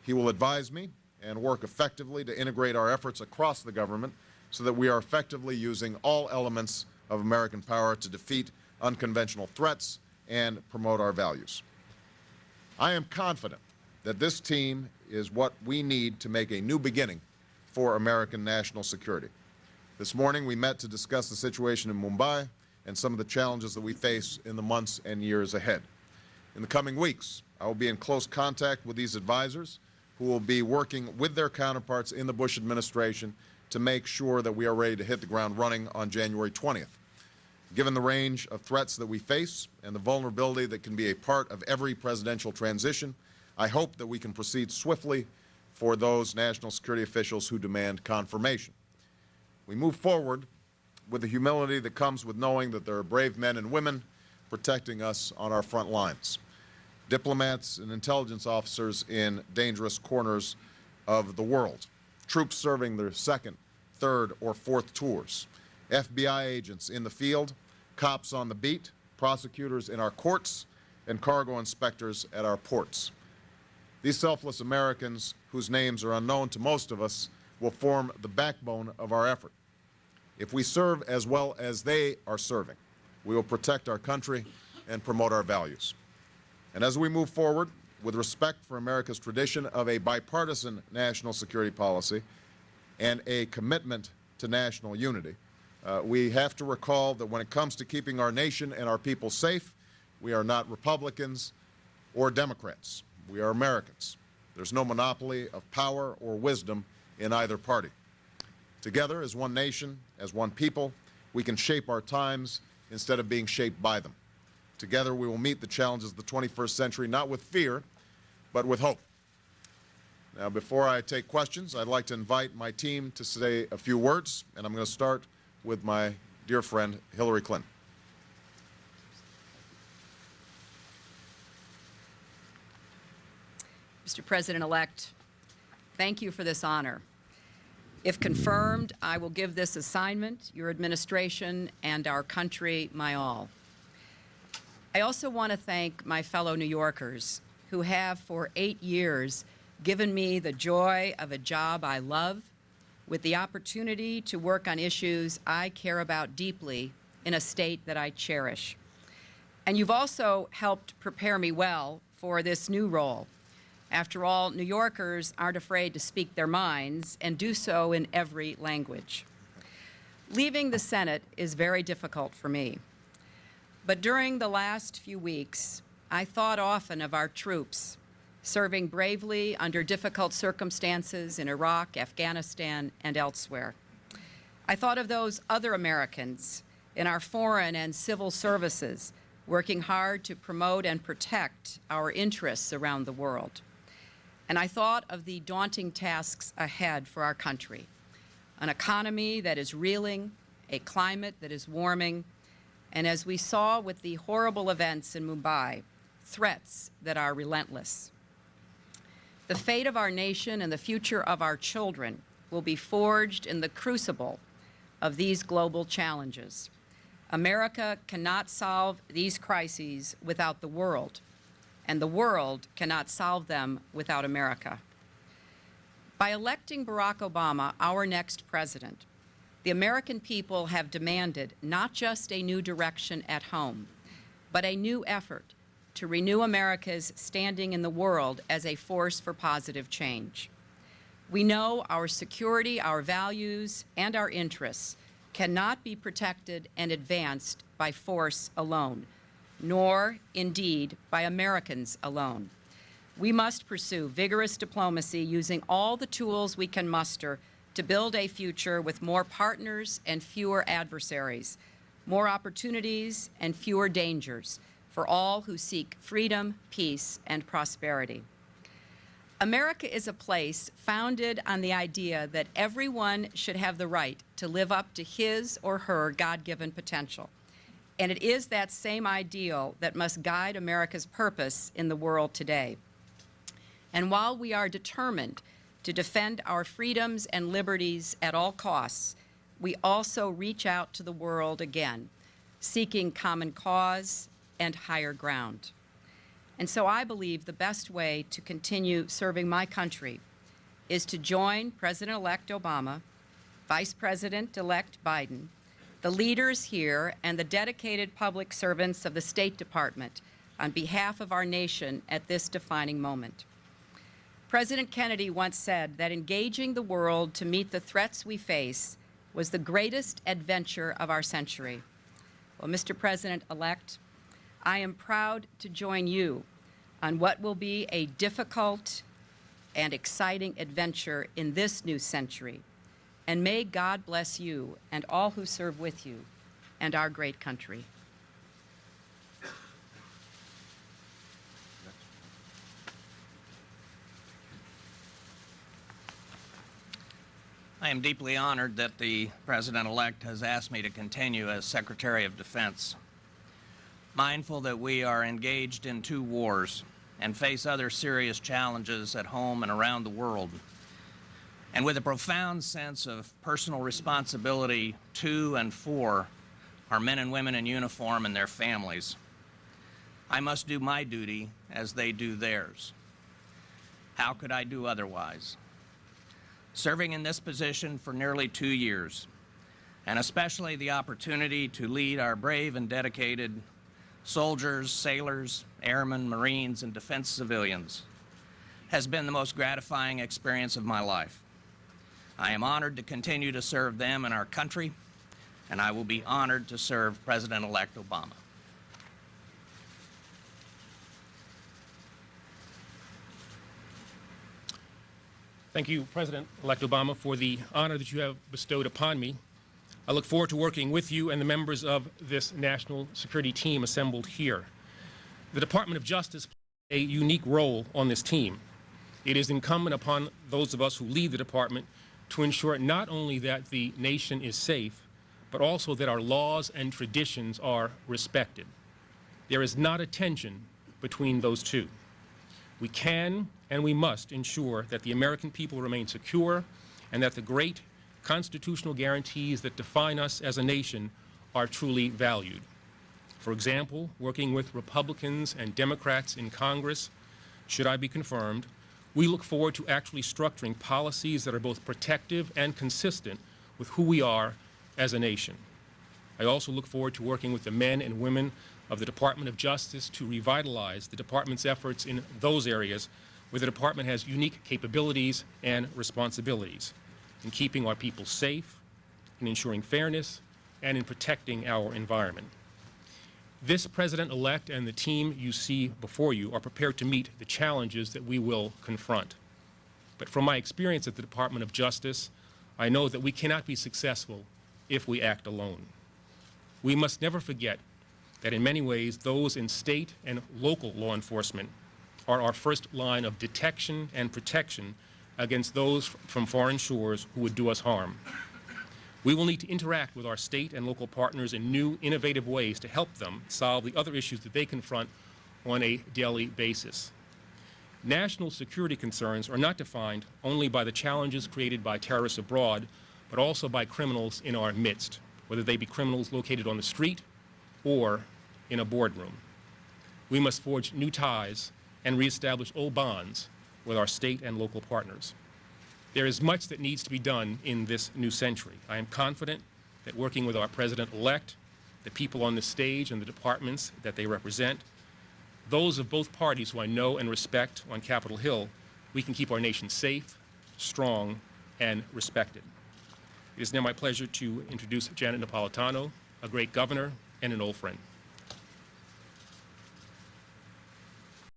He will advise me and work effectively to integrate our efforts across the government so that we are effectively using all elements of American power to defeat unconventional threats and promote our values. I am confident that this team is what we need to make a new beginning for American national security. This morning we met to discuss the situation in Mumbai and some of the challenges that we face in the months and years ahead. In the coming weeks, I will be in close contact with these advisors who will be working with their counterparts in the Bush administration to make sure that we are ready to hit the ground running on January 20th. Given the range of threats that we face and the vulnerability that can be a part of every presidential transition, I hope that we can proceed swiftly for those national security officials who demand confirmation. We move forward with the humility that comes with knowing that there are brave men and women protecting us on our front lines. Diplomats and intelligence officers in dangerous corners of the world, troops serving their second, third, or fourth tours, FBI agents in the field, cops on the beat, prosecutors in our courts, and cargo inspectors at our ports. These selfless Americans, whose names are unknown to most of us, will form the backbone of our effort. If we serve as well as they are serving, we will protect our country and promote our values. And as we move forward with respect for America's tradition of a bipartisan national security policy and a commitment to national unity, we have to recall that when it comes to keeping our nation and our people safe, we are not Republicans or Democrats. We are Americans. There's no monopoly of power or wisdom in either party. Together, as one nation, as one people, we can shape our times instead of being shaped by them. Together, we will meet the challenges of the 21st century not with fear, but with hope. Now, before I take questions, I'd like to invite my team to say a few words, and I'm going to start with my dear friend, Hillary Clinton. Mr. President-elect, thank you for this honor. If confirmed, I will give this assignment, your administration, and our country my all. I also want to thank my fellow New Yorkers who have for 8 years given me the joy of a job I love with the opportunity to work on issues I care about deeply in a state that I cherish. And you've also helped prepare me well for this new role. After all, New Yorkers aren't afraid to speak their minds and do so in every language. Leaving the Senate is very difficult for me. But during the last few weeks, I thought often of our troops serving bravely under difficult circumstances in Iraq, Afghanistan, and elsewhere. I thought of those other Americans in our foreign and civil services working hard to promote and protect our interests around the world. And I thought of the daunting tasks ahead for our country, an economy that is reeling, a climate that is warming, and as we saw with the horrible events in Mumbai, threats that are relentless. The fate of our nation and the future of our children will be forged in the crucible of these global challenges. America cannot solve these crises without the world, and the world cannot solve them without America. By electing Barack Obama our next president, the American people have demanded not just a new direction at home, but a new effort to renew America's standing in the world as a force for positive change. We know our security, our values, and our interests cannot be protected and advanced by force alone, nor, indeed, by Americans alone. We must pursue vigorous diplomacy using all the tools we can muster to build a future with more partners and fewer adversaries, more opportunities and fewer dangers for all who seek freedom, peace, and prosperity. America is a place founded on the idea that everyone should have the right to live up to his or her God-given potential. And it is that same ideal that must guide America's purpose in the world today. And while we are determined to defend our freedoms and liberties at all costs, we also reach out to the world again, seeking common cause and higher ground. And so I believe the best way to continue serving my country is to join President-elect Obama, Vice President-elect Biden, the leaders here, and the dedicated public servants of the State Department on behalf of our nation at this defining moment. President Kennedy once said that engaging the world to meet the threats we face was the greatest adventure of our century. Well, Mr. President-elect, I am proud to join you on what will be a difficult and exciting adventure in this new century. And may God bless you and all who serve with you and our great country. I am deeply honored that the President-elect has asked me to continue as Secretary of Defense. Mindful that we are engaged in 2 wars and face other serious challenges at home and around the world, and with a profound sense of personal responsibility to and for our men and women in uniform and their families, I must do my duty as they do theirs. How could I do otherwise? Serving in this position for nearly 2 years, and especially the opportunity to lead our brave and dedicated soldiers, sailors, airmen, Marines, and defense civilians, has been the most gratifying experience of my life. I am honored to continue to serve them and our country, and I will be honored to serve President-elect Obama. Thank you, President-elect Obama, for the honor that you have bestowed upon me. I look forward to working with you and the members of this national security team assembled here. The Department of Justice plays a unique role on this team. It is incumbent upon those of us who lead the department to ensure not only that the nation is safe, but also that our laws and traditions are respected. There is not a tension between those two. We can and we must ensure that the American people remain secure and that the great constitutional guarantees that define us as a nation are truly valued. For example, working with Republicans and Democrats in Congress, should I be confirmed, we look forward to actually structuring policies that are both protective and consistent with who we are as a nation. I also look forward to working with the men and women of the Department of Justice to revitalize the department's efforts in those areas where the department has unique capabilities and responsibilities in keeping our people safe, in ensuring fairness, and in protecting our environment. This President-elect and the team you see before you are prepared to meet the challenges that we will confront. But from my experience at the Department of Justice, I know that we cannot be successful if we act alone. We must never forget that in many ways those in state and local law enforcement are our first line of detection and protection against those from foreign shores who would do us harm. We will need to interact with our state and local partners in new, innovative ways to help them solve the other issues that they confront on a daily basis. National security concerns are not defined only by the challenges created by terrorists abroad, but also by criminals in our midst, whether they be criminals located on the street or in a boardroom. We must forge new ties and reestablish old bonds with our state and local partners. There is much that needs to be done in this new century. I am confident that working with our President-elect, the people on this stage and the departments that they represent, those of both parties who I know and respect on Capitol Hill, we can keep our nation safe, strong, and respected. It is now my pleasure to introduce Janet Napolitano, a great governor and an old friend.